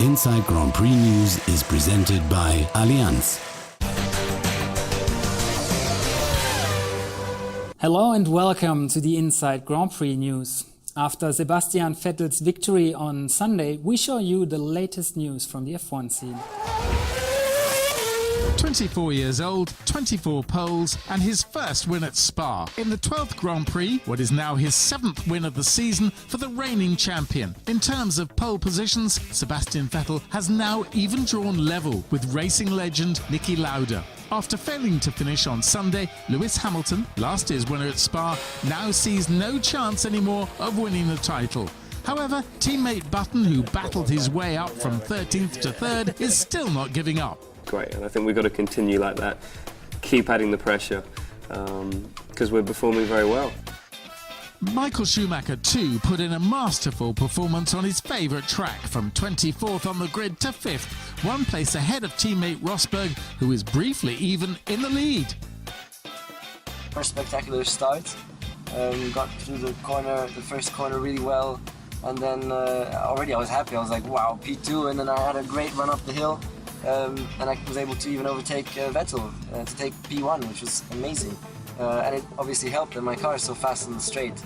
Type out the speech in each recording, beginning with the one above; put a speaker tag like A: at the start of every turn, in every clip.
A: Inside Grand Prix news is presented by Allianz.
B: Hello and welcome to the Inside Grand Prix news. After Sebastian Vettel's victory on Sunday, we show you the latest news from the F1 scene.
C: 24 years old, 24 poles, and his first win at Spa. In the 12th Grand Prix, what is now his 7th win of the season for the reigning champion. In terms of pole positions, Sebastian Vettel has now even drawn level with racing legend Niki Lauda. After failing to finish on Sunday, Lewis Hamilton, last year's winner at Spa, now sees no chance anymore of winning the title. However, teammate Button, who battled his way up from 13th to 3rd, is still not giving up.
D: Great, and I think we've got to continue like that, keep adding the pressure, because we're performing very well.
C: Michael Schumacher too put in a masterful performance on his favourite track, from 24th on the grid to 5th, one place ahead of teammate Rosberg, who is briefly even in the lead.
E: First spectacular start, got through the first corner really well, and then already I was happy. I was like, wow, P2, and then I had a great run up the hill. And I was able to even overtake Vettel to take P1, which was amazing. And it obviously helped that my car is so fast on the straight.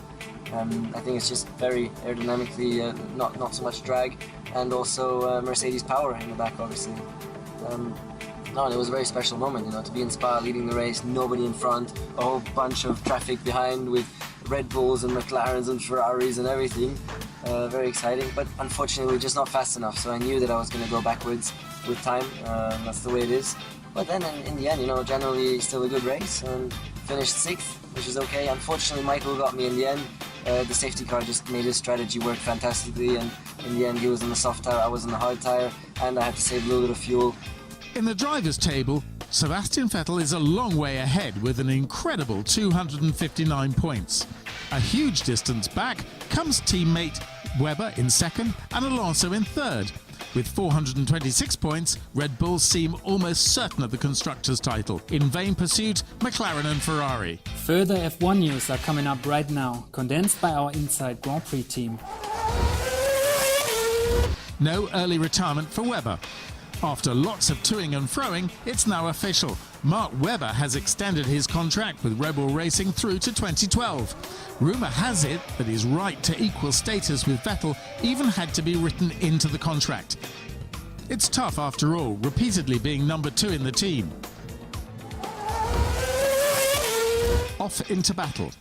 E: I think it's just very aerodynamically not so much drag, and also Mercedes power in the back, obviously. No, it was a very special moment, you know, to be in Spa leading the race, nobody in front, a whole bunch of traffic behind with Red Bulls and McLarens and Ferraris and everything. Very exciting, but unfortunately we're just not fast enough, so I knew that I was going to go backwards with time. That's the way it is. But then in the end, you know, generally still a good race, and finished 6th, which is okay. Unfortunately, Michael got me in the end. The safety car just made his strategy work fantastically, and in the end he was on the soft tire, I was on the hard tire, and I had to save a little bit of fuel.
C: In the drivers' table, Sebastian Vettel is a long way ahead with an incredible 259 points. A huge distance back comes teammate Webber in 2nd and Alonso in 3rd. With 426 points, Red Bulls seem almost certain of the Constructors' title. In vain pursuit, McLaren and Ferrari.
B: Further F1 news are coming up right now, condensed by our Inside Grand Prix team.
C: No early retirement for Webber. After lots of toing and froing, it's now official. Mark Webber has extended his contract with Red Bull Racing through to 2012. Rumour has it that his right to equal status with Vettel even had to be written into the contract. It's tough after all, repeatedly being number 2 in the team. Off into battle.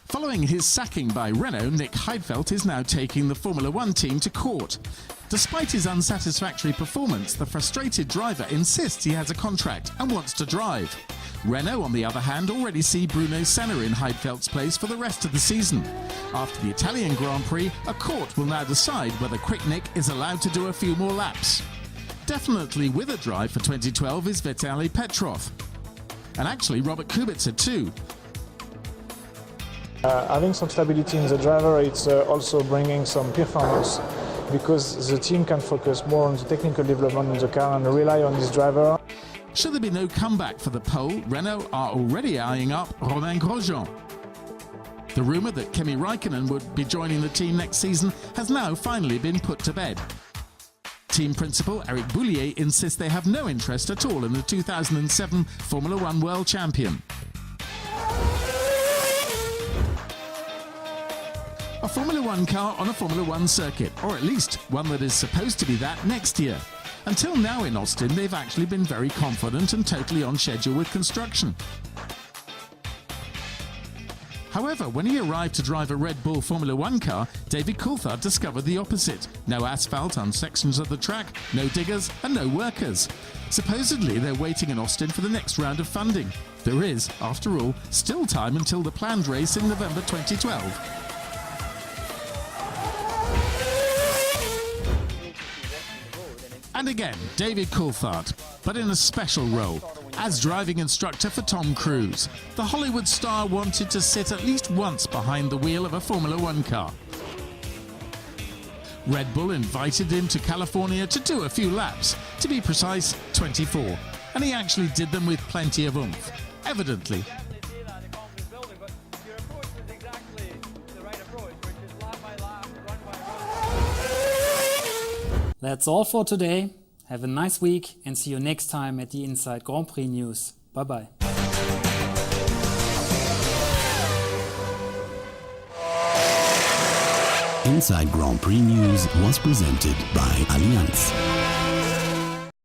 C: Following his sacking by Renault, Nick Heidfeld is now taking the Formula 1 team to court. Despite his unsatisfactory performance, the frustrated driver insists he has a contract and wants to drive. Renault, on the other hand, already see Bruno Senna in Heidfeld's place for the rest of the season. After the Italian Grand Prix, a court will now decide whether Quick Nick is allowed to do a few more laps. Definitely with a drive for 2012 is Vitaly Petrov. And actually Robert Kubica too.
F: Having some stability in the driver, it's also bringing some performance, because the team can focus more on the technical development of the car and rely on this driver.
C: Should there be no comeback for the pole, Renault are already eyeing up Romain Grosjean. The rumour that Kimi Raikkonen would be joining the team next season has now finally been put to bed. Team principal Eric Boulier insists they have no interest at all in the 2007 Formula 1 World Champion. A Formula 1 car on a Formula 1 circuit, or at least one that is supposed to be that next year. Until now in Austin, they've actually been very confident and totally on schedule with construction. However, when he arrived to drive a Red Bull Formula 1 car, David Coulthard discovered the opposite. No asphalt on sections of the track, no diggers and no workers. Supposedly they're waiting in Austin for the next round of funding. There is, after all, still time until the planned race in November 2012. And again, David Coulthard, but in a special role, as driving instructor for Tom Cruise. The Hollywood star wanted to sit at least once behind the wheel of a Formula 1 car. Red Bull invited him to California to do a few laps, to be precise, 24. And he actually did them with plenty of oomph, evidently.
B: That's all for today. Have a nice week and see you next time at the Inside Grand Prix News. Bye-bye.
A: Inside Grand Prix News was presented by Allianz.